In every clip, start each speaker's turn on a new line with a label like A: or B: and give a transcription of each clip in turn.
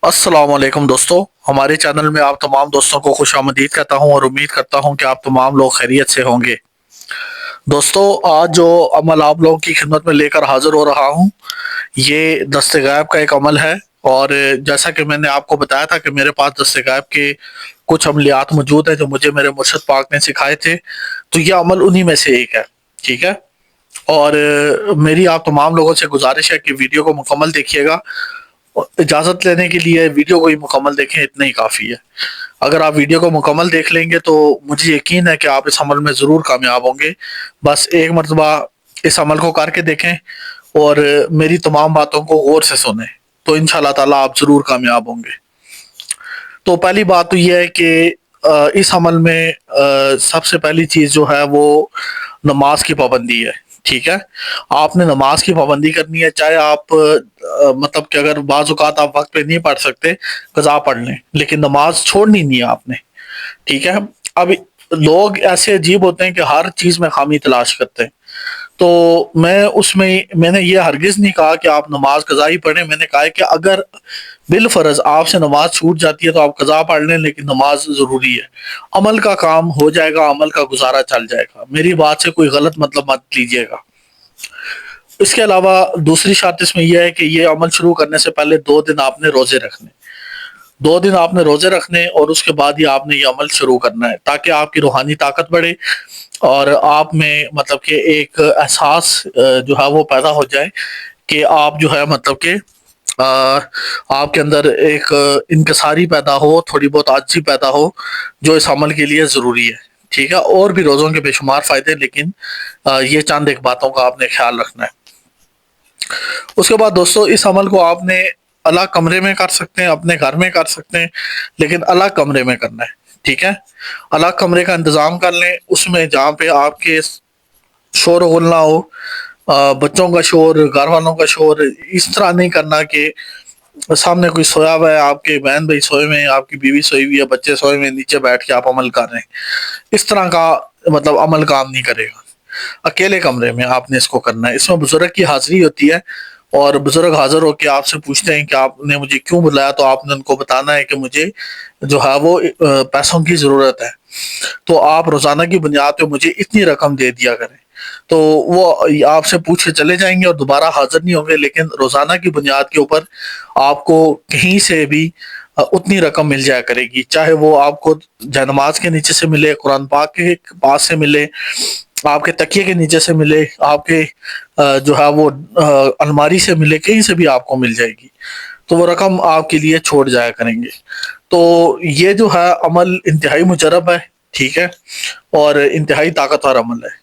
A: अस्सलाम वालेकुम दोस्तों। हमारे चैनल में आप तमाम दोस्तों को खुश आमदीद कहता हूँ और उम्मीद करता हूँ कि आप तमाम लोग खैरियत से होंगे। दोस्तों, आज जो अमल आप लोगों की खिदमत में लेकर हाजिर हो रहा हूँ, ये दस्ते गैब का एक अमल है। और जैसा कि मैंने आपको बताया था कि मेरे पास दस्ते गैब के कुछ अमलियात मौजूद हैं जो मुझे मेरे मुर्शिद पाक ने सिखाए थे, तो ये अमल उन्हीं में से एक है। ठीक है। और मेरी आप तमाम लोगों से गुजारिश है कि वीडियो को मुकम्मल देखिएगा। इजाज़त लेने के लिए वीडियो को ही मुकम्मल देखें, इतना ही काफ़ी है। अगर आप वीडियो को मुकम्मल देख लेंगे तो मुझे यकीन है कि आप इस अमल में ज़रूर कामयाब होंगे। बस एक मरतबा इस अमल को करके देखें और मेरी तमाम बातों को गौर से सुनें, तो इंशाल्लाह ताला आप ज़रूर कामयाब होंगे। तो पहली बात तो ये है कि इस अमल में सबसे पहली चीज़ जो है वो नमाज की पाबंदी है। ठीक है। आपने नमाज की पाबंदी करनी है, चाहे आप मतलब कि अगर बाज़ औक़ात आप वक्त पे नहीं पढ़ सकते, कज़ा पढ़ लें, लेकिन नमाज छोड़नी नहीं है आपने। ठीक है। अब लोग ऐसे अजीब होते हैं कि हर चीज़ में खामी तलाश करते हैं। तो मैंने ये हरगिज़ नहीं कहा कि आप नमाज कज़ा ही पढ़ें। मैंने कहा है कि अगर बिलफ़र्ज़ आपसे नमाज छूट जाती है तो आप कज़ा पढ़ लें, लेकिन नमाज ज़रूरी है। अमल का काम हो जाएगा, अमल का गुज़ारा चल जाएगा। मेरी बात से कोई गलत मतलब मत लीजिएगा। इसके अलावा दूसरी शर्त इसमें यह है कि ये अमल शुरू करने से पहले 2 दिन आपने रोज़े रखने। 2 दिन आपने रोज़े रखने और उसके बाद ही आपने ये अमल शुरू करना है, ताकि आपकी रूहानी ताकत बढ़े और आप में मतलब कि एक एहसास जो है वो पैदा हो जाए कि आप जो है मतलब कि आपके अंदर एक इनकिसारी पैदा हो, थोड़ी बहुत आजिज़ी पैदा हो, जो इस अमल के लिए ज़रूरी है। ठीक है। और भी रोज़ों के बेशुमार फ़ायदे, लेकिन ये चंद एक बातों का आपने ख़्याल रखना है। उसके बाद दोस्तों, इस अमल को आपने अलग कमरे में कर सकते हैं, अपने घर में कर सकते हैं, लेकिन अलग कमरे में करना है। ठीक है। अलग कमरे का इंतज़ाम कर लें, उसमें जहाँ पे आपके शोर गुल ना हो, बच्चों का शोर, घर वालों का शोर, इस तरह नहीं करना कि सामने कोई सोया हुआ है, आपके बहन भाई सोए हुए हैं, आपकी बीवी सोई हुई है, बच्चे सोए हुए हैं, नीचे बैठ के आप अमल कर रहे हैं। इस तरह का मतलब अमल काम नहीं करेगा। अकेले कमरे में आपने इसको करना है। इसमें बुजुर्ग की हाजिरी होती है और बुजुर्ग हाजिर होकर आपसे पूछते हैं कि आपने मुझे क्यों बुलाया, तो आपने उनको बताना है कि मुझे जो है वो पैसों की ज़रूरत है, तो आप रोज़ाना की बुनियाद पे मुझे इतनी रकम दे दिया करें। तो वो आपसे पूछ के चले जाएंगे और दोबारा हाजिर नहीं होंगे, लेकिन रोज़ाना की बुनियाद के ऊपर आपको कहीं से भी उतनी रकम मिल जाया करेगी, चाहे वो आपको जयनमाज के नीचे से मिले, कुरान पाक के पास से मिले, आपके तकिए के नीचे से मिले, आपके जो है वो अलमारी से मिले, कहीं से भी आपको मिल जाएगी। तो वो रकम आपके लिए छोड़ जाया करेंगे। तो ये जो है अमल इंतहाई मुजरब है। ठीक है। और इंतहाई ताकतवर अमल है।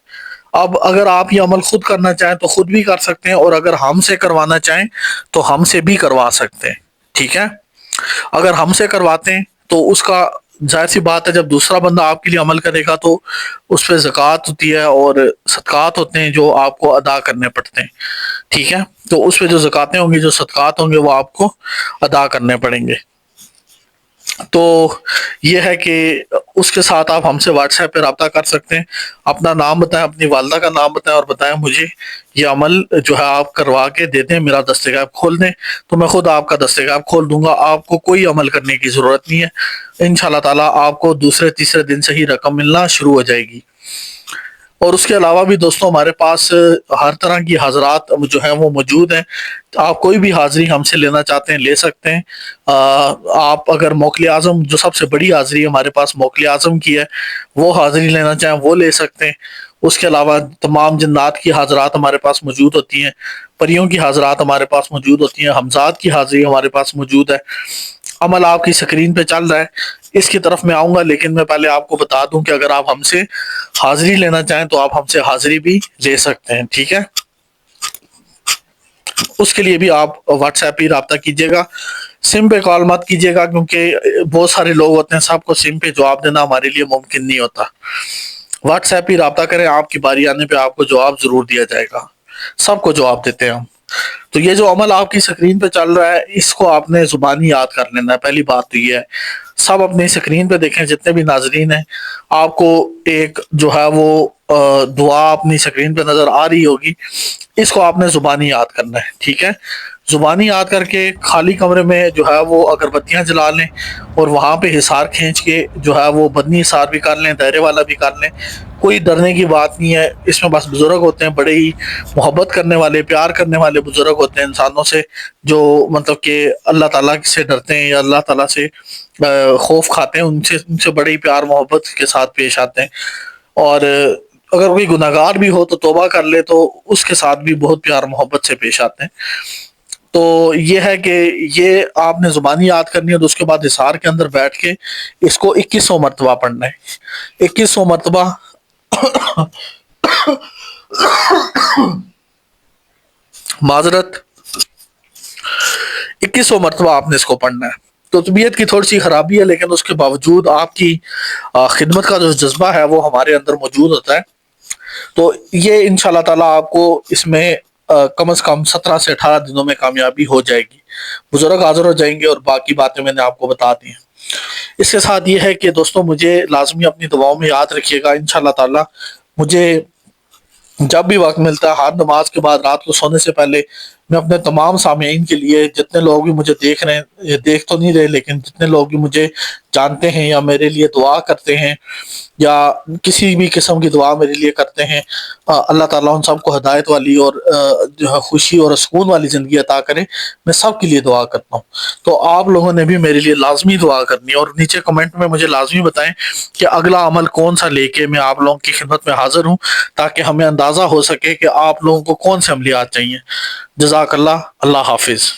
A: अब अगर आप ये अमल खुद करना चाहें तो खुद भी कर सकते हैं, और अगर हमसे करवाना चाहें तो हमसे भी करवा सकते हैं। ठीक है। अगर हमसे करवाते हैं तो उसका जाहिर सी बात है, जब दूसरा बंदा आपके लिए अमल करेगा तो उस पे ज़कात होती है और सदक़ात होते हैं जो आपको अदा करने पड़ते हैं। ठीक है। तो उस पे जो ज़कातें होंगी, जो सदक़ात होंगे, वो आपको अदा करने पड़ेंगे। तो ये है कि उसके साथ आप हमसे व्हाट्सएप पे रब्ता कर सकते हैं। अपना नाम बताएं, अपनी वालदा का नाम बताएं और बताएं मुझे ये अमल जो है आप करवा के दे दें, मेरा दस्तगैब खोल दें, तो मैं खुद आपका दस्तगैब खोल दूंगा। आपको कोई अमल करने की ज़रूरत नहीं है। इंशाल्लाह ताला आपको दूसरे तीसरे दिन से ही रकम मिलना शुरू हो जाएगी। और उसके अलावा भी दोस्तों, हमारे पास हर तरह की हाज़रात जो हैं वो मौजूद हैं। तो आप कोई भी हाज़िरी हमसे लेना चाहते हैं, ले सकते हैं। आप अगर मौक़िल आज़म, जो सबसे बड़ी हाज़िरी हमारे पास मौक़िल आज़म की है, वो हाज़िरी लेना चाहें, वो ले सकते हैं। उसके अलावा तमाम जन्नात की हाज़रात हमारे पास मौजूद होती हैं, परियों की हाज़रात हमारे पास मौजूद होती हैं, हमज़ात की हाज़िरी हमारे पास मौजूद है। अमल आपकी स्क्रीन पे चल रहा है, इसकी तरफ मैं आऊँगा, लेकिन मैं पहले आपको बता दूँ कि अगर आप हमसे हाज़िरी लेना चाहें तो आप हमसे हाज़िरी भी ले सकते हैं। ठीक है। उसके लिए भी आप व्हाट्सएप पे रब्ता कीजिएगा। सिम पे कॉल मत कीजिएगा, क्योंकि बहुत सारे लोग होते हैं, सबको सिम पे जवाब देना हमारे लिए मुमकिन नहीं होता। व्हाट्सएप पे रब्ता करें, आपकी बारी आने पे आपको जवाब ज़रूर दिया जाएगा। सबको जवाब देते हैं हम। तो ये जो अमल आपकी स्क्रीन पे चल रहा है, इसको आपने ज़ुबानी याद कर लेना है। पहली बात तो ये है। सब अपनी स्क्रीन पे देखें, जितने भी नाज़रीन हैं, आपको एक जो है वो दुआ अपनी स्क्रीन पे नज़र आ रही होगी, इसको आपने ज़ुबानी याद करना है। ठीक है। زبانی یاد کر کے خالی کمرے میں جو ہے وہ اگربتیاں جلا لیں اور وہاں پہ حصار کھینچ کے جو ہے وہ بدنی حصار بھی کر لیں، دائرے والا بھی کر لیں۔ کوئی ڈرنے کی بات نہیں ہے اس میں، بس بزرگ ہوتے ہیں بڑے ہی محبت کرنے والے، پیار کرنے والے بزرگ ہوتے ہیں انسانوں سے، جو مطلب کہ اللہ تعالیٰ سے ڈرتے ہیں یا اللہ تعالیٰ سے خوف کھاتے ہیں، ان سے بڑے ہی پیار محبت کے ساتھ پیش آتے ہیں۔ اور اگر کوئی گناہ گار بھی ہو تو توبہ کر لے تو اس کے ساتھ بھی بہت پیار محبت سے پیش آتے ہیں۔ تو یہ ہے کہ یہ آپ نے زبانی یاد کرنی ہے، تو اس کے بعد حصار کے اندر بیٹھ کے اس کو 2100 مرتبہ پڑھنا ہے، 2100 مرتبہ معذرت 2100 مرتبہ آپ نے اس کو پڑھنا ہے۔ تو طبیعت کی تھوڑی سی خرابی ہے، لیکن اس کے باوجود آپ کی خدمت کا جو جذبہ ہے وہ ہمارے اندر موجود ہوتا ہے۔ تو یہ ان شاء اللہ تعالیٰ آپ کو اس میں کم از کم 17 سے 18 دنوں میں کامیابی ہو جائے گی، بزرگ حاضر ہو جائیں گے، اور باقی باتیں میں نے آپ کو بتا دی ہیں۔ اس کے ساتھ یہ ہے کہ دوستوں مجھے لازمی اپنی دعاؤں میں یاد رکھیے گا، ان شاء اللہ تعالیٰ مجھے جب بھی وقت ملتا ہے، ہر نماز کے بعد رات کو سونے سے پہلے میں اپنے تمام سامعین کے لیے، جتنے لوگ بھی مجھے دیکھ رہے ہیں، یہ دیکھ تو نہیں رہے لیکن جتنے لوگ بھی مجھے جانتے ہیں یا میرے لیے دعا کرتے ہیں یا کسی بھی قسم کی دعا میرے لیے کرتے ہیں، اللہ تعالیٰ ان سب کو ہدایت والی اور جو ہے خوشی اور سکون والی زندگی عطا کرے، میں سب کے لیے دعا کرتا ہوں۔ تو آپ لوگوں نے بھی میرے لیے لازمی دعا کرنی ہے، اور نیچے کمنٹ میں مجھے لازمی بتائیں کہ اگلا عمل کون سا لے کے میں آپ لوگوں کی خدمت میں حاضر ہوں، تاکہ ہمیں اندازہ ہو سکے کہ آپ لوگوں کو کون سے عملیات چاہیے۔ جزاک اللہ، اللہ حافظ۔